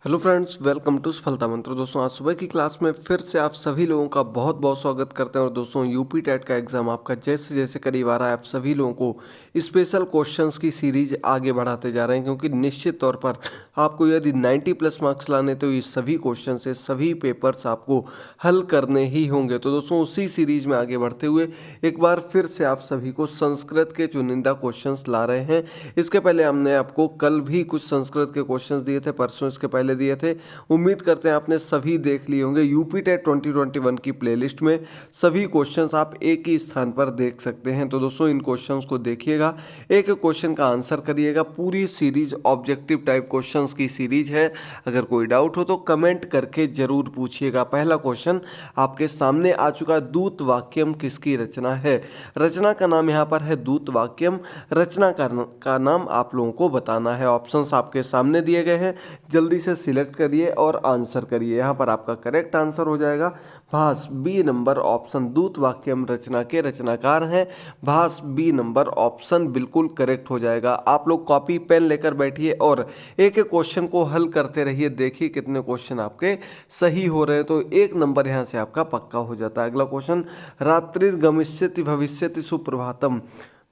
Hello friends, welcome to सफलता मंत्र। दोस्तों, आज सुबह की क्लास में फिर से आप सभी लोगों का बहुत बहुत स्वागत करते हैं। और दोस्तों, यूपी टेट का एग्ज़ाम आपका जैसे जैसे करीब आ रहा है, आप सभी लोगों को स्पेशल क्वेश्चंस की सीरीज आगे बढ़ाते जा रहे हैं, क्योंकि निश्चित तौर पर आपको यदि 90 प्लस मार्क्स लाने तो ये सभी क्वेश्चन से सभी पेपर्स आपको हल करने ही होंगे। तो दोस्तों, उसी सीरीज में आगे बढ़ते हुए एक बार फिर से आप सभी को संस्कृत के चुनिंदा क्वेश्चंस ला रहे हैं। इसके पहले हमने आपको कल भी कुछ संस्कृत के क्वेश्चंस दिए थे, परसों इसके पहले दिए थे। उम्मीद करते हैं आपने सभी देख लिए होंगे। यूपी टेट 2021 की प्लेलिस्ट में सभी क्वेश्चंस आप एक ही स्थान पर देख सकते हैं। तो दोस्तों, इन क्वेश्चंस को देखिएगा, एक क्वेश्चन का आंसर करिएगा। पूरी सीरीज ऑब्जेक्टिव टाइप क्वेश्चंस की सीरीज है। अगर कोई डाउट हो तो कमेंट करके जरूर पूछिएगा। पहला क्वेश्चन आपके सामने आ चुका है। दूत वाक्यम किसकी रचना है? रचना का नाम यहाँ पर है दूत वाक्यम। रचना का नाम आप लोगों को बताना है। ऑप्शंस आपके सामने दिए गए हैं, जल्दी से सिलेक्ट करिए और आंसर करिए। यहाँ पर आपका करेक्ट आंसर हो जाएगा भास, बी नंबर ऑप्शन। दूत वाक्यम रचना के रचनाकार हैं भास, बी नंबर ऑप्शन बिल्कुल करेक्ट हो जाएगा। आप लोग कॉपी पेन लेकर बैठिए और एक एक क्वेश्चन को हल करते रहिए। देखिए कितने क्वेश्चन आपके सही हो रहे हैं, तो एक नंबर यहाँ से आपका पक्का हो जाता है। अगला क्वेश्चन, रात्रिर्गमिष्यति भविष्यति सुप्रभातम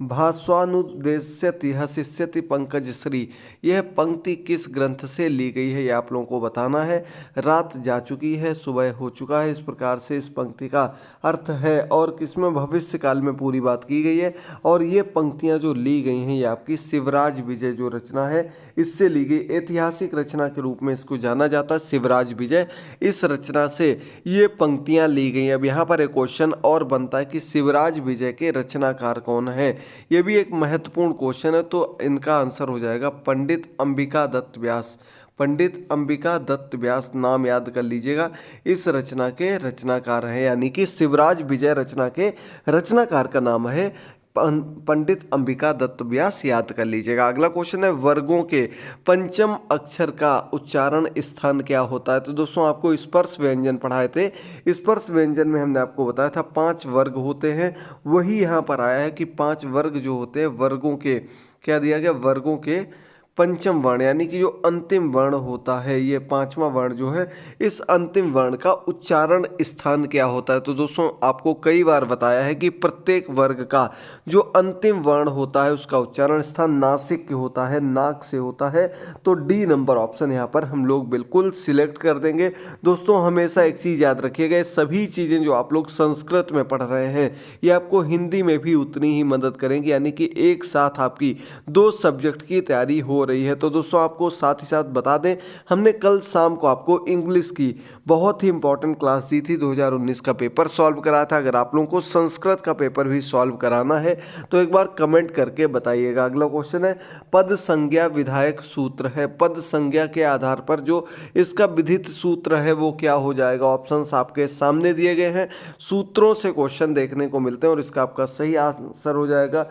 भास्वानुदेश्यति हसिष्यति पंकज श्री। यह पंक्ति किस ग्रंथ से ली गई है, ये आप लोगों को बताना है। रात जा चुकी है, सुबह हो चुका है, इस प्रकार से इस पंक्ति का अर्थ है। और किसमें? भविष्य काल में पूरी बात की गई है। और ये पंक्तियां जो ली गई हैं, ये आपकी शिवराज विजय जो रचना है इससे ली गई। ऐतिहासिक रचना के रूप में इसको जाना जाता है, शिवराज विजय। इस रचना से ये पंक्तियां ली गई। अब यहाँ पर एक क्वेश्चन और बनता है कि शिवराज विजय के रचनाकार कौन है? ये भी एक महत्वपूर्ण क्वेश्चन है। तो इनका आंसर हो जाएगा पंडित अंबिका दत्त व्यास। पंडित अंबिका दत्त व्यास नाम याद कर लीजिएगा, इस रचना के रचनाकार हैं। यानी कि शिवराज विजय रचना के रचनाकार का नाम है पंडित अंबिका दत्त व्यास, याद कर लीजिएगा। अगला क्वेश्चन है, वर्गों के पंचम अक्षर का उच्चारण स्थान क्या होता है? तो दोस्तों, आपको स्पर्श व्यंजन पढ़ाए थे। स्पर्श व्यंजन में हमने आपको बताया था 5 वर्ग होते हैं। वही यहाँ पर आया है कि 5 वर्ग जो होते हैं, वर्गों के क्या दिया गया? वर्गों के पंचम वर्ण, यानी कि जो अंतिम वर्ण होता है, ये 5वां वर्ण जो है, इस अंतिम वर्ण का उच्चारण स्थान क्या होता है? तो दोस्तों, आपको कई बार बताया है कि प्रत्येक वर्ग का जो अंतिम वर्ण होता है उसका उच्चारण स्थान नासिक के होता है, नाक से होता है। तो डी नंबर ऑप्शन यहाँ पर हम लोग बिल्कुल सिलेक्ट कर देंगे। दोस्तों, हमेशा एक चीज़ याद रखिएगा, सभी चीज़ें जो आप लोग संस्कृत में पढ़ रहे हैं ये आपको हिंदी में भी उतनी ही मदद करेंगी। यानी कि एक साथ आपकी 2 सब्जेक्ट की तैयारी हो रही है। तो दोस्तों, आपको साथ ही साथ बता दें, हमने कल शाम को आपको इंग्लिश की बहुत ही इंपॉर्टेंट क्लास दी थी। 2019 का पेपर सॉल्व कराया था। अगर आप लोगों को संस्कृत का पेपर भी सॉल्व कराना है तो एक बार कमेंट करके बताइएगा। अगला क्वेश्चन है, पद संज्ञा विधायक सूत्र है। पद संज्ञा के आधार पर जो इसका विधित सूत्र है वो क्या हो जाएगा? ऑप्शंस आपके सामने दिए गए हैं। सूत्रों से क्वेश्चन देखने को मिलते हैं और इसका आपका सही आंसर हो जाएगा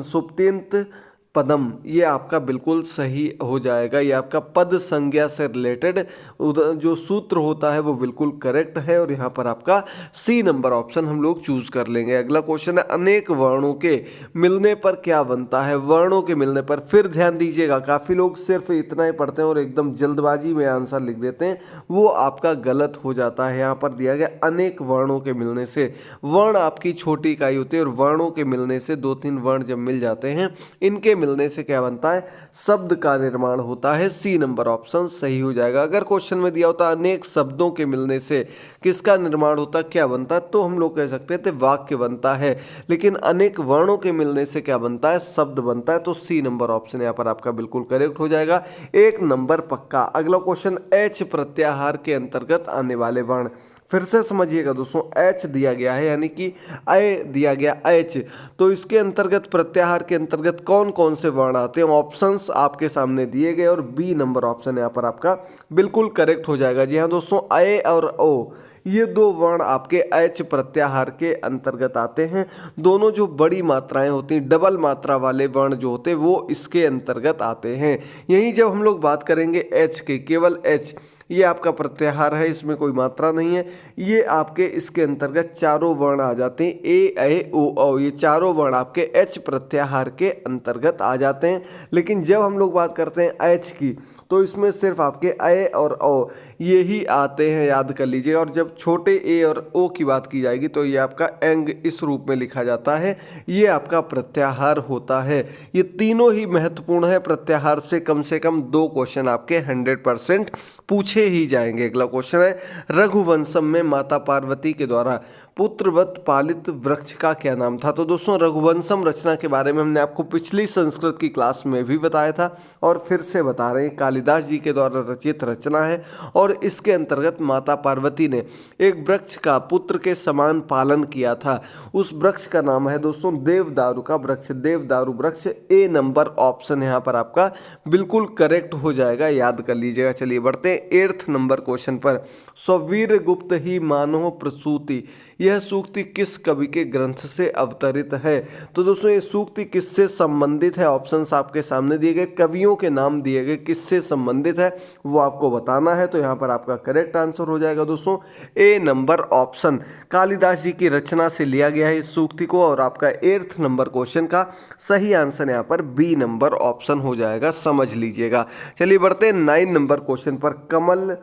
सुप्तिंत पदम। ये आपका बिल्कुल सही हो जाएगा। ये आपका पद संज्ञा से रिलेटेड जो सूत्र होता है वो बिल्कुल करेक्ट है। और यहाँ पर आपका सी नंबर ऑप्शन हम लोग चूज कर लेंगे। अगला क्वेश्चन है, अनेक वर्णों के मिलने पर क्या बनता है? वर्णों के मिलने पर, फिर ध्यान दीजिएगा, काफ़ी लोग सिर्फ इतना ही पढ़ते हैं और एकदम जल्दबाजी में आंसर लिख देते हैं, वो आपका गलत हो जाता है। यहाँ पर दिया गया अनेक वर्णों के मिलने से, वर्ण आपकी छोटी इकाई होती है और वर्णों के मिलने से 2-3 वर्ण जब मिल जाते हैं, इनके मिलने से क्या बनता है? शब्द का निर्माण होता है। सी नंबर ऑप्शन सही हो जाएगा। अगर क्वेश्चन में दिया होता अनेक शब्दों के मिलने से किसका निर्माण होता, क्या बनता है, तो हम लोग कह सकते थे वाक्य बनता है। लेकिन अनेक वर्णों के मिलने से क्या बनता है? शब्द बनता है। तो सी नंबर ऑप्शन यहाँ पर आपका बिल्कुल करेक्ट हो जाएगा, 1 नंबर पक्का। अगला क्वेश्चन, एच प्रत्याहार के अंतर्गत आने वाले वर्ण। फिर से समझिएगा दोस्तों, एच दिया गया है यानी कि अय दिया गया एच, तो इसके अंतर्गत प्रत्याहार के अंतर्गत कौन कौन से वर्ण आते हैं? ऑप्शंस आपके सामने दिए गए और बी नंबर ऑप्शन यहाँ पर आपका बिल्कुल करेक्ट हो जाएगा। जी हाँ दोस्तों, अय और ओ, ये 2 वर्ण आपके एच प्रत्याहार के अंतर्गत आते हैं। दोनों जो बड़ी मात्राएं होती हैं, डबल मात्रा वाले वर्ण जो होते हैं, वो इसके अंतर्गत आते हैं। यही जब हम लोग बात करेंगे एच के, केवल एच, ये आपका प्रत्याहार है, इसमें कोई मात्रा नहीं है। ये आपके इसके अंतर्गत चारों वर्ण आ जाते हैं, ए ऐ ओ औ, ये चारों वर्ण आपके एच प्रत्याहार के अंतर्गत आ जाते हैं। लेकिन जब हम लोग बात करते हैं एच की, तो इसमें सिर्फ आपके ऐ और औ ये ही आते हैं, याद कर लीजिए। और जब छोटे ए और ओ की बात की जाएगी तो ये आपका एंग इस रूप में लिखा जाता है, ये आपका प्रत्याहार होता है। ये तीनों ही महत्वपूर्ण है, प्रत्याहार से कम 2 क्वेश्चन आपके 100% पूछे ही जाएंगे। अगला क्वेश्चन है, रघुवंशम में माता पार्वती के द्वारा पुत्रवत पालित वृक्ष का क्या नाम था। तो दोस्तों रघुवंशम रचना के बारे में हमने आपको पिछली संस्कृत की क्लास में भी बताया था और फिर से बता रहे हैं। कालिदास जी के द्वारा रचित रचना है और इसके अंतर्गत माता पार्वती ने एक वृक्ष का पुत्र के समान पालन किया था। उस वृक्ष का नाम है दोस्तों देवदारू का वृक्ष, देवदारू वृक्ष। ए नंबर ऑप्शन यहाँ पर आपका बिल्कुल करेक्ट हो जाएगा, याद कर लीजिएगा। चलिए बढ़ते हैं 8th नंबर क्वेश्चन पर। स्ववीर गुप्त ही मानव प्रसूति, यह सूक्ति किस कवि के ग्रंथ से अवतरित है। तो दोस्तों ये सूक्ति किससे संबंधित है, ऑप्शंस आपके सामने दिए गए, कवियों के नाम दिए गए, किससे संबंधित है वो आपको बताना है। तो यहाँ पर आपका करेक्ट आंसर हो जाएगा दोस्तों ए नंबर ऑप्शन, कालिदास जी की रचना से लिया गया है इस सूक्ति को। और आपका 8th नंबर क्वेश्चन का सही आंसर यहाँ पर बी नंबर ऑप्शन हो जाएगा, समझ लीजिएगा। चलिए बढ़ते हैं 9 नंबर क्वेश्चन पर। कमल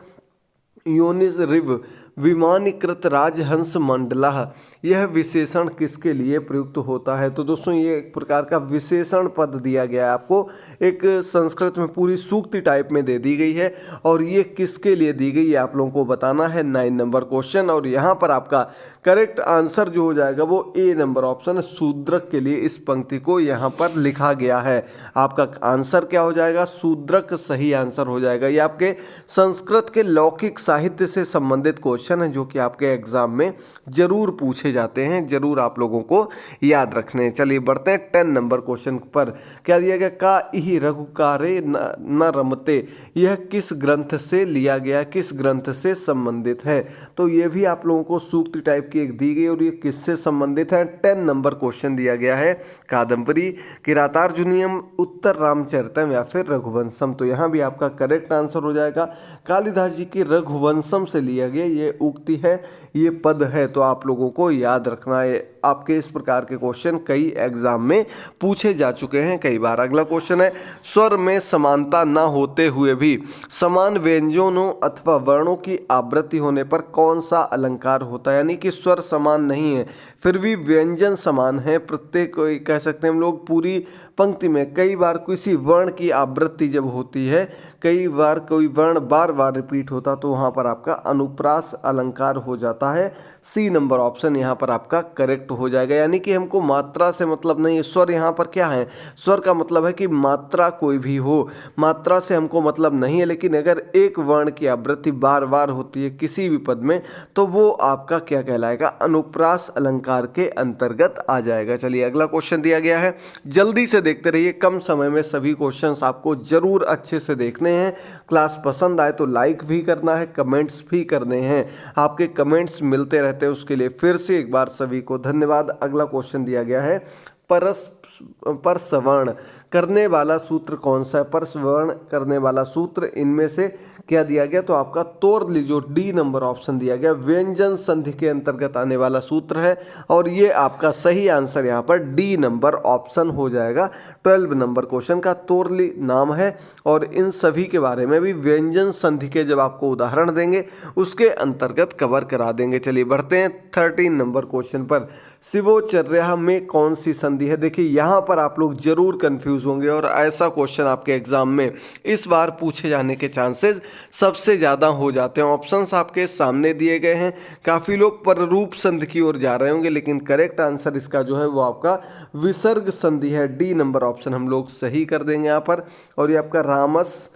योनिस रिव विमानीकृत राजहंस मंडला, यह विशेषण किसके लिए प्रयुक्त होता है। तो दोस्तों ये एक प्रकार का विशेषण पद दिया गया है आपको, एक संस्कृत में पूरी सूक्ति टाइप में दे दी गई है और ये किसके लिए दी गई है आप लोगों को बताना है। 9 नंबर क्वेश्चन, और यहाँ पर आपका करेक्ट आंसर जो हो जाएगा वो ए नंबर ऑप्शन है, शूद्रक के लिए इस पंक्ति को यहाँ पर लिखा गया है। आपका आंसर क्या हो जाएगा, शूद्रक सही आंसर हो जाएगा। ये आपके संस्कृत के लौकिक साहित्य से संबंधित क्वेश्चन है जो कि आपके एग्जाम में जरूर पूछे जाते हैं, जरूर आप लोगों को याद रखने हैं। चलिए बढ़ते हैं 10 नंबर क्वेश्चन पर। क्या दिया गया, का इहि रघुकारे न रमते, यह किस ग्रंथ से लिया गया, किस ग्रंथ से संबंधित है। तो ये भी आप लोगों को सूक्ति टाइप की एक दी गई और ये किससे संबंधित है। 10 नंबर क्वेश्चन दिया गया है, कादम्बरी, किरातार्जुनीयम, उत्तर रामचरितम या फिर रघुवंशम। तो यहाँ भी आपका करेक्ट आंसर हो जाएगा, कालिदास जी की रघुवंशम से लिया गया ये उक्ति है, ये पद है। तो आप लोगों को याद रखना है, आपके इस प्रकार के क्वेश्चन कई एग्जाम में पूछे जा चुके हैं कई बार। अगला क्वेश्चन है, स्वर में समानता न होते हुए भी समान व्यंजनों अथवा वर्णों की आवृत्ति होने पर कौन सा अलंकार होता है। यानी कि स्वर समान नहीं है फिर भी व्यंजन समान है, प्रत्येक कह सकते हैं हम लोग पूरी पंक्ति में कई बार किसी वर्ण की आवृत्ति जब होती है, कई बार कोई वर्ण बार बार रिपीट होता, तो वहाँ पर आपका अनुप्रास अलंकार हो जाता है। सी नंबर ऑप्शन यहाँ पर आपका करेक्ट हो जाएगा। यानी कि हमको मात्रा से मतलब नहीं है, स्वर यहाँ पर क्या है, स्वर का मतलब है कि मात्रा कोई भी हो, मात्रा से हमको मतलब नहीं है। लेकिन अगर एक वर्ण की आवृत्ति बार बार होती है किसी भी पद में तो वो आपका क्या कहलाएगा, अनुप्रास अलंकार के अंतर्गत आ जाएगा। चलिए अगला क्वेश्चन दिया गया है, जल्दी से देखते रहिए, कम समय में सभी क्वेश्चंस आपको जरूर अच्छे से देखने हैं। क्लास पसंद आए तो लाइक भी करना है, कमेंट्स भी करने हैं, आपके कमेंट्स मिलते रहते हैं, उसके लिए फिर से एक बार सभी को धन्यवाद। अगला क्वेश्चन दिया गया है, परसवर्ण करने वाला सूत्र कौन सा है। परसवर्ण करने वाला सूत्र इनमें से क्या दिया गया, तो आपका तोड़ लीजिए, डी नंबर ऑप्शन दिया गया, व्यंजन संधि के अंतर्गत आने वाला सूत्र है और ये आपका सही आंसर यहाँ पर डी नंबर ऑप्शन हो जाएगा। 12 नंबर क्वेश्चन का तोरली नाम है और इन सभी के बारे में भी व्यंजन संधि के जब आपको उदाहरण देंगे उसके अंतर्गत कवर करा देंगे। चलिए बढ़ते हैं 13 नंबर क्वेश्चन पर। शिवोचर्या में कौन सी संधि है। देखिए यहाँ पर आप लोग जरूर कंफ्यूज होंगे और ऐसा क्वेश्चन आपके एग्जाम में इस बार पूछे जाने के चांसेस सबसे ज़्यादा हो जाते हैं। ऑप्शंस आपके सामने दिए गए हैं, काफ़ी लोग पररूप संधि की ओर जा रहे होंगे, लेकिन करेक्ट आंसर इसका जो है वो आपका विसर्ग संधि है। डी नंबर ऑप्शन हम लोग सही कर देंगे यहाँ पर। और ये आपका रामस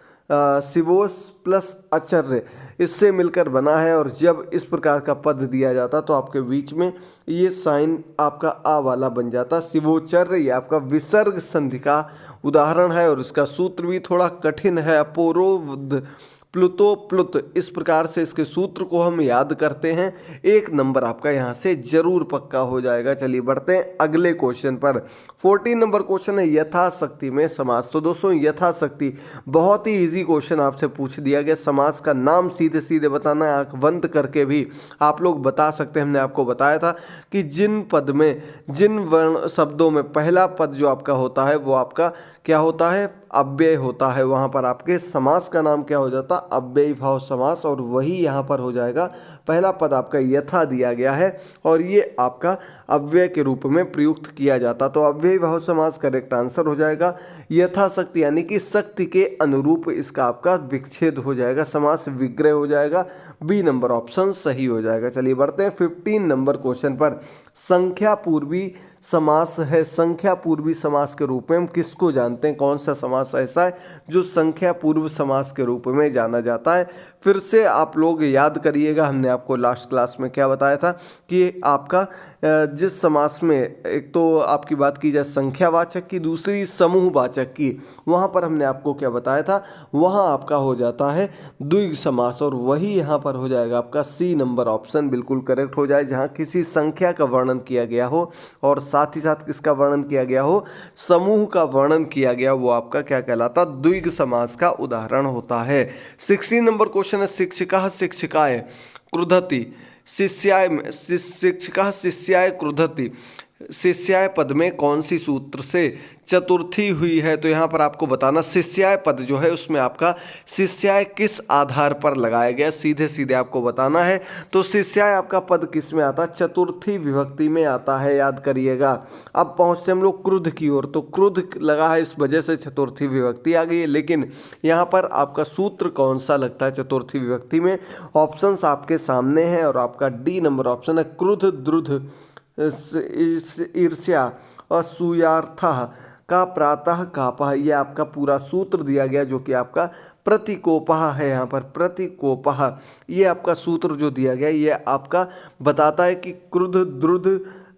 शिवोस प्लस आचार्य इससे मिलकर बना है और जब इस प्रकार का पद दिया जाता तो आपके बीच में ये साइन आपका आ वाला बन जाता। शिवोचर्य ये आपका विसर्ग संधि का उदाहरण है और इसका सूत्र भी थोड़ा कठिन है। अपोरोध प्लुतो प्लुत, इस प्रकार से इसके सूत्र को हम याद करते हैं। 1 नंबर आपका यहाँ से जरूर पक्का हो जाएगा। चलिए बढ़ते हैं अगले क्वेश्चन पर। 14 नंबर क्वेश्चन है यथाशक्ति में समास। तो दोस्तों यथाशक्ति बहुत ही इजी क्वेश्चन आपसे पूछ दिया गया। समास का नाम सीधे सीधे बताना है, आंख बंद करके भी आप लोग बता सकते हैं। हमने आपको बताया था कि जिन पद में, जिन वर्ण शब्दों में पहला पद जो आपका होता है वो आपका क्या होता है, अव्यय होता है, वहाँ पर आपके समास का नाम क्या हो जाता, अव्ययी भाव समास। और वही यहाँ पर हो जाएगा, पहला पद आपका यथा दिया गया है और ये आपका अव्यय के रूप में प्रयुक्त किया जाता, तो अव्ययी भाव समास करेक्ट आंसर हो जाएगा। यथाशक्ति यानी कि शक्ति के अनुरूप इसका आपका विच्छेद हो जाएगा, समास विग्रह हो जाएगा। बी नंबर ऑप्शन सही हो जाएगा। चलिए बढ़ते हैं 15 नंबर क्वेश्चन पर। संख्या पूर्वी समास है। संख्या पूर्वी समास के रूप में हम किसको जानते हैं, कौन सा समास ऐसा है जो संख्या पूर्व समास के रूप में जाना जाता है। फिर से आप लोग याद करिएगा, हमने आपको लास्ट क्लास में क्या बताया था कि आपका जिस समास में एक तो आपकी बात की जाए संख्यावाचक की, दूसरी समूहवाचक की, वहाँ पर हमने आपको क्या बताया था, वहाँ आपका हो जाता है द्विग समास। और वही यहाँ पर हो जाएगा आपका सी नंबर ऑप्शन बिल्कुल करेक्ट हो जाए, जहाँ किसी संख्या का वर्णन किया गया हो और साथ ही साथ किसका वर्णन किया गया हो, समूह का वर्णन किया गया, वो आपका क्या कहलाता, द्विग समास का उदाहरण होता है। 16 नंबर क्वेश्चन है शिक्षिका शिक्षिकाएं क्रुधति। शिष्याय में शिक्षिका शिष्याय क्रुधति, शिष्याय पद में कौन सी सूत्र से चतुर्थी हुई है। तो यहाँ पर आपको बताना शिष्याय पद जो है उसमें आपका शिष्याय किस आधार पर लगाया गया, सीधे सीधे आपको बताना है। तो शिष्याय आपका पद किस में आता है, चतुर्थी विभक्ति में आता है, याद करिएगा। अब पहुँचते हम लोग क्रुद्ध की ओर। तो क्रुद्ध लगा है, इस वजह से चतुर्थी विभक्ति आ गई है, लेकिन यहाँ पर आपका सूत्र कौन सा लगता है चतुर्थी विभक्ति में। ऑप्शंस आपके सामने हैं और आपका डी नंबर ऑप्शन है क्रुद्ध द्रुध ईर्ष्या असूयार्थ का प्रातः कापः, ये आपका पूरा सूत्र दिया गया जो कि आपका प्रतिकोपः है। यहाँ पर प्रतिकोपः ये आपका सूत्र जो दिया गया ये आपका बताता है कि क्रुद्ध द्रुध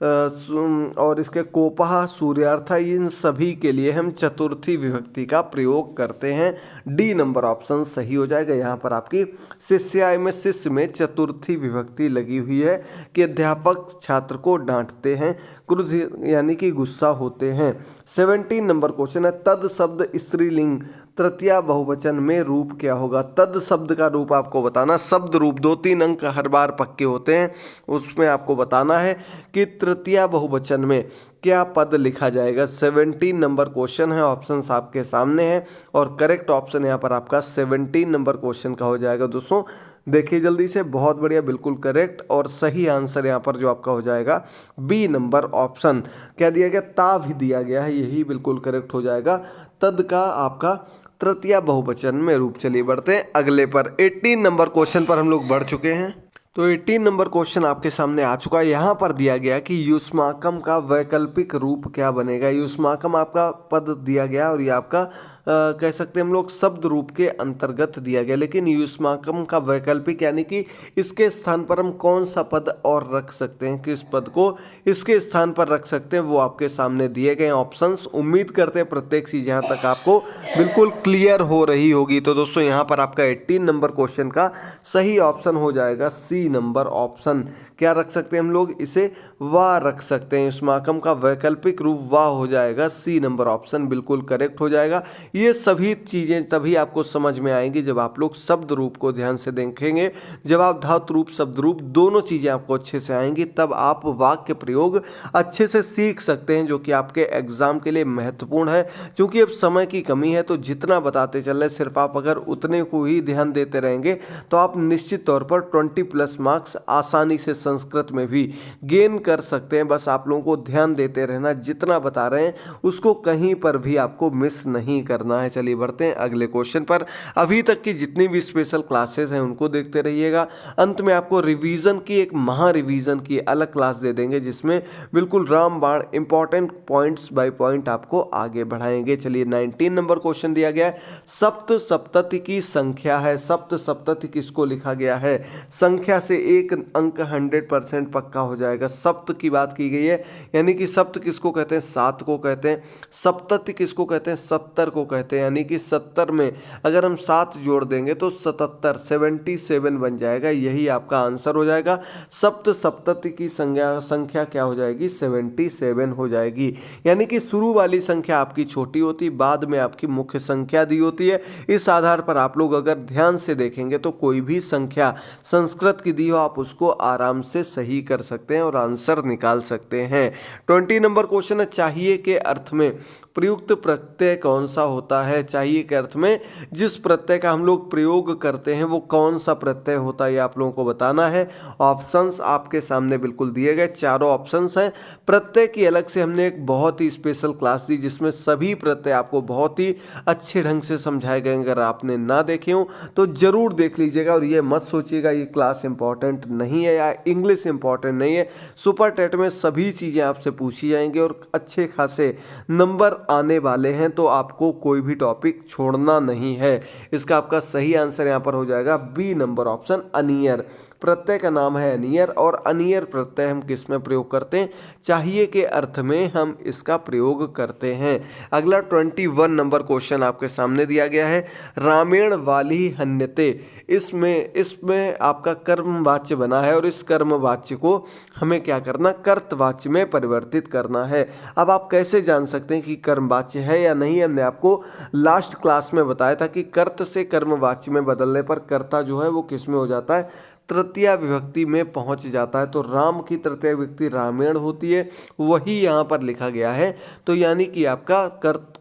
और इसके कोपः सूर्यार्थ, इन सभी के लिए हम चतुर्थी विभक्ति का प्रयोग करते हैं। डी नंबर ऑप्शन सही हो जाएगा। यहाँ पर आपकी शिष्याय में शिष्य में चतुर्थी विभक्ति लगी हुई है कि अध्यापक छात्र को डांटते हैं, क्रुद्ध यानी कि गुस्सा होते हैं। 17 नंबर क्वेश्चन है तद शब्द स्त्रीलिंग तृतीया बहुवचन में रूप क्या होगा। तद शब्द का रूप आपको बताना, शब्द रूप 2-3 अंक हर बार पक्के होते हैं, उसमें आपको बताना है कि तृतीया बहुवचन में क्या पद लिखा जाएगा। 17 नंबर क्वेश्चन है, ऑप्शंस आपके सामने हैं और करेक्ट ऑप्शन यहाँ पर आपका 17 नंबर क्वेश्चन का हो जाएगा। दोस्तों देखिए जल्दी से, बहुत बढ़िया, बिल्कुल करेक्ट और सही आंसर यहाँ पर जो आपका हो जाएगा बी नंबर ऑप्शन। क्या दिया गया, ता भी दिया गया है, यही बिल्कुल करेक्ट हो जाएगा। तद का आपका तृतीया बहुवचन में रूप। चलिए बढ़ते हैं अगले पर। 18 नंबर क्वेश्चन पर हम लोग बढ़ चुके हैं। तो 18 नंबर क्वेश्चन आपके सामने आ चुका है। यहाँ पर दिया गया कि युष्माकम का वैकल्पिक रूप क्या बनेगा। युष्माकम आपका पद दिया गया और ये आपका कह सकते हैं हम लोग शब्द रूप के अंतर्गत दिया गया, लेकिन युष्माकम का वैकल्पिक यानी कि इसके स्थान पर हम कौन सा पद और रख सकते हैं, किस पद को इसके स्थान पर रख सकते हैं, वो आपके सामने दिए गए ऑप्शंस। उम्मीद करते हैं प्रत्येक चीज़ यहाँ तक आपको बिल्कुल क्लियर हो रही होगी। तो दोस्तों यहाँ पर आपका 18 नंबर क्वेश्चन का सही ऑप्शन हो जाएगा सी नंबर ऑप्शन। क्या रख सकते हैं हम लोग, इसे वाह रख सकते हैं। युष्माकम का वैकल्पिक रूप वाह हो जाएगा, सी नंबर ऑप्शन बिल्कुल करेक्ट हो जाएगा। ये सभी चीज़ें तभी आपको समझ में आएंगी जब आप लोग शब्द रूप को ध्यान से देखेंगे। जब आप धातु रूप शब्द रूप दोनों चीज़ें आपको अच्छे से आएंगी तब आप वाक्य प्रयोग अच्छे से सीख सकते हैं, जो कि आपके एग्जाम के लिए महत्वपूर्ण है। क्योंकि अब समय की कमी है तो जितना बताते चल रहे सिर्फ आप अगर उतने को ही ध्यान देते रहेंगे तो आप निश्चित तौर पर 20+ मार्क्स आसानी से संस्कृत में भी गेन कर सकते हैं। बस आप लोगों को ध्यान देते रहना, जितना बता रहे हैं उसको कहीं पर भी आपको मिस नहीं करना है। चलिए बढ़ते हैं अगले क्वेश्चन पर। अभी तक की जितनी भी स्पेशल क्लासेस हैं उनको देखते रहिएगा। अंत में आपको रिवीजन की एक महा रिवीजन की अलग क्लास दे देंगे जिसमें बिल्कुल रामबाण इंपॉर्टेंट पॉइंट्स बाय पॉइंट आपको आगे बढ़ाएंगे। चलिए 19 नंबर क्वेश्चन दिया गया है, सप्त सप्तति की संख्या है। सप्त सप्तति किसको लिखा गया है, संख्या से एक अंक 100% पक्का हो जाएगा। सप्त सप्त की बात की गई है, यानी कि सप्त किसको कहते हैं, 7 को कहते हैं। सप्तति किसको कहते हैं, 70 को कहते हैं, यानी कि 70 में अगर हम 7 जोड़ देंगे तो 77 77 बन जाएगा, यही आपका आंसर हो जाएगा। सप्त सप्तति की संख्या क्या हो जाएगी, 77 हो जाएगी। यानी कि शुरू वाली संख्या आपकी छोटी होती, बाद में आपकी मुख्य संख्या दी होती है। इस आधार पर आप लोग अगर ध्यान से देखेंगे तो कोई भी संख्या संस्कृत की दी हो आप उसको आराम से सही कर सकते हैं और आंसर निकाल सकते हैं। 20 नंबर क्वेश्चन है, चाहिए के अर्थ में प्रयुक्त प्रत्यय कौन सा होता है। चाहिए के अर्थ में जिस प्रत्यय का हम लोग प्रयोग करते हैं वो कौन सा प्रत्यय होता है, ये आप लोगों को बताना है। ऑप्शंस आपके सामने बिल्कुल दिए गए, चारों ऑप्शंस हैं। प्रत्यय की अलग से हमने एक बहुत ही स्पेशल क्लास दी जिसमें सभी प्रत्यय आपको बहुत ही अच्छे ढंग से समझाए गए। अगर आपने ना देखे हो तो जरूर देख लीजिएगा और ये मत सोचिएगा ये क्लास इंपॉर्टेंट नहीं है या इंग्लिश इंपॉर्टेंट नहीं है। सुपर टेट में सभी चीज़ें आपसे पूछी जाएंगी और अच्छे खासे नंबर आने वाले हैं, तो आपको कोई भी टॉपिक छोड़ना नहीं है। इसका आपका सही आंसर यहाँ पर हो जाएगा बी नंबर ऑप्शन, अनियर। प्रत्यय का नाम है अनियर और अनियर प्रत्यय हम किस में प्रयोग करते हैं, चाहिए के अर्थ में हम इसका प्रयोग करते हैं। अगला 21 नंबर क्वेश्चन आपके सामने दिया गया है, रामेण वाली हन्यते। इसमें आपका कर्मवाच्य बना है और इस कर्मवाच्य को हमें क्या करना, कर्तवाच्य में परिवर्तित करना है। अब आप कैसे जान सकते हैं कि कर्मवाच्य है या नहीं, हमने आपको लास्ट क्लास में बताया था कि कर्त से कर्मवाच्य में बदलने पर कर्ता जो है वो किस में हो जाता है, तृतीया विभक्ति में पहुंच जाता है। तो राम की तृतीया विभक्ति रामेण होती है, वही यहाँ पर लिखा गया है। तो यानी कि आपका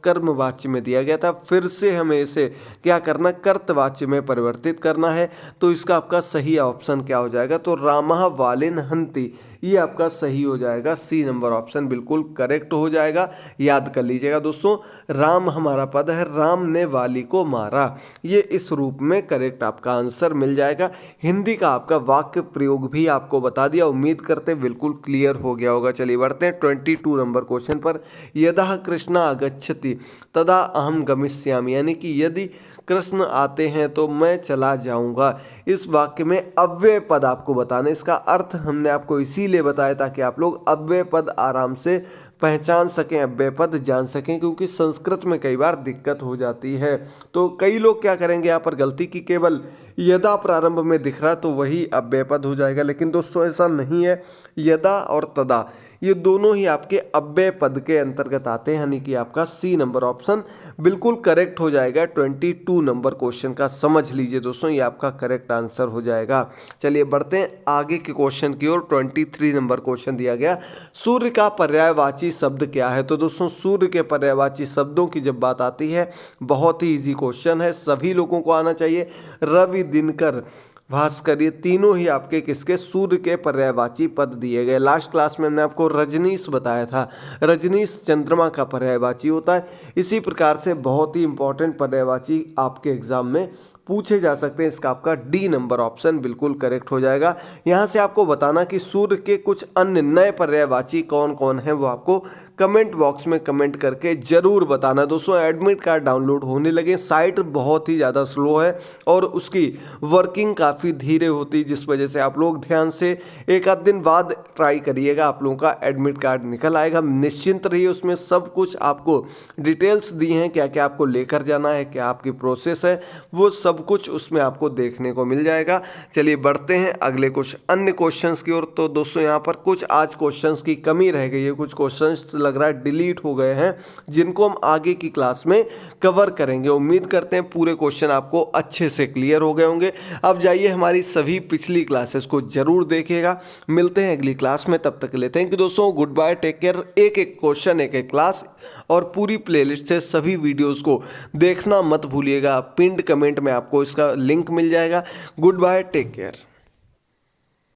कर्मवाच्य में दिया गया था, फिर से हमें इसे क्या करना, कर्तवाच्य में परिवर्तित करना है। तो इसका आपका सही ऑप्शन क्या हो जाएगा, तो रामः वालिन हन्ति, ये आपका सही हो जाएगा। सी नंबर ऑप्शन बिल्कुल करेक्ट हो जाएगा। याद कर लीजिएगा दोस्तों, राम हमारा पद है, राम ने वाली को मारा, ये इस रूप में करेक्ट आपका आंसर मिल जाएगा। हिंदी का आपका वाक्य प्रयोग भी आपको बता दिया, उम्मीद करते हैं बिल्कुल क्लियर हो गया होगा। चलिए बढ़ते हैं 22 नंबर क्वेश्चन पर, यदा कृष्ण आगच्छति तदा अहम गमिष्यामि, यानी कि यदि कृष्ण आते हैं तो मैं चला जाऊंगा। इस वाक्य में अव्यय पद आपको बताना, इसका अर्थ हमने आपको इसीलिए बताया ताकि आप लोग अव्यय पद आराम से पहचान सकें, अव्यय पद जान सकें, क्योंकि संस्कृत में कई बार दिक्कत हो जाती है। तो कई लोग क्या करेंगे यहाँ पर गलती की, केवल यदा प्रारंभ में दिख रहा तो वही अव्यय पद हो जाएगा, लेकिन दोस्तों ऐसा नहीं है। यदा और तदा ये दोनों ही आपके अव्यय पद के अंतर्गत आते हैं, यानी कि आपका सी नंबर ऑप्शन बिल्कुल करेक्ट हो जाएगा। 22 नंबर क्वेश्चन का समझ लीजिए दोस्तों, ये आपका करेक्ट आंसर हो जाएगा। चलिए बढ़ते हैं आगे के क्वेश्चन की ओर। 23 नंबर क्वेश्चन दिया गया, सूर्य का पर्यायवाची शब्द क्या है। तो दोस्तों सूर्य के पर्यायवाची शब्दों की जब बात आती है, बहुत ही इजी क्वेश्चन है, सभी लोगों को आना चाहिए। रवि, दिनकर, भास्कर, ये तीनों ही आपके किसके, सूर्य के पर्यायवाची पद दिए गए। लास्ट क्लास में हमने आपको रजनीश बताया था, रजनीश चंद्रमा का पर्यायवाची होता है। इसी प्रकार से बहुत ही इंपॉर्टेंट पर्यायवाची आपके एग्जाम में पूछे जा सकते हैं। इसका आपका डी नंबर ऑप्शन बिल्कुल करेक्ट हो जाएगा। यहाँ से आपको बताना कि सूर्य के कुछ अन्य नए पर्यायवाची कौन कौन है वो आपको कमेंट बॉक्स में कमेंट करके जरूर बताना। दोस्तों एडमिट कार्ड डाउनलोड होने लगे, साइट बहुत ही ज़्यादा स्लो है और उसकी वर्किंग काफ़ी धीरे होती है, जिस वजह से आप लोग ध्यान से एक आध दिन बाद ट्राई करिएगा, आप लोगों का एडमिट कार्ड निकल आएगा। निश्चिंत रहिए, उसमें सब कुछ आपको डिटेल्स दी हैं, क्या क्या आपको लेकर जाना है, क्या आपकी प्रोसेस है, वो सब कुछ उसमें आपको देखने को मिल जाएगा। चलिए बढ़ते हैं अगले कुछ अन्य क्वेश्चंस की ओर। तो दोस्तों यहाँ पर कुछ आज क्वेश्चंस की कमी रह गई है, कुछ क्वेश्चंस लग रहा है डिलीट हो गए हैं, जिनको हम आगे की क्लास में कवर करेंगे। उम्मीद करते हैं पूरे क्वेश्चन आपको अच्छे से क्लियर हो गए होंगे। अब जाइए हमारी सभी पिछली क्लासेस को जरूर देखिएगा। मिलते हैं अगली क्लास में, तब तक लेते हैं कि दोस्तों गुड बाय, टेक केयर। एक एक क्वेश्चन, एक एक क्लास और पूरी प्लेलिस्ट से सभी वीडियोस को देखना मत भूलिएगा। पिंड कमेंट में आपको इसका लिंक मिल जाएगा। Goodbye, take care.